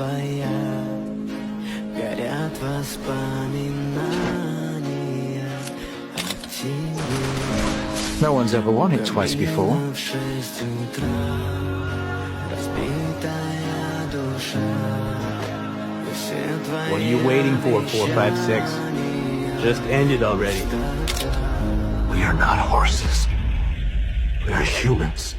твоя, горят воспоминания о тебе. No one's ever won it twice before. В 6 утра разбитая душа. What are you waiting for, 456? Just end it already. We are not horses. We are humans.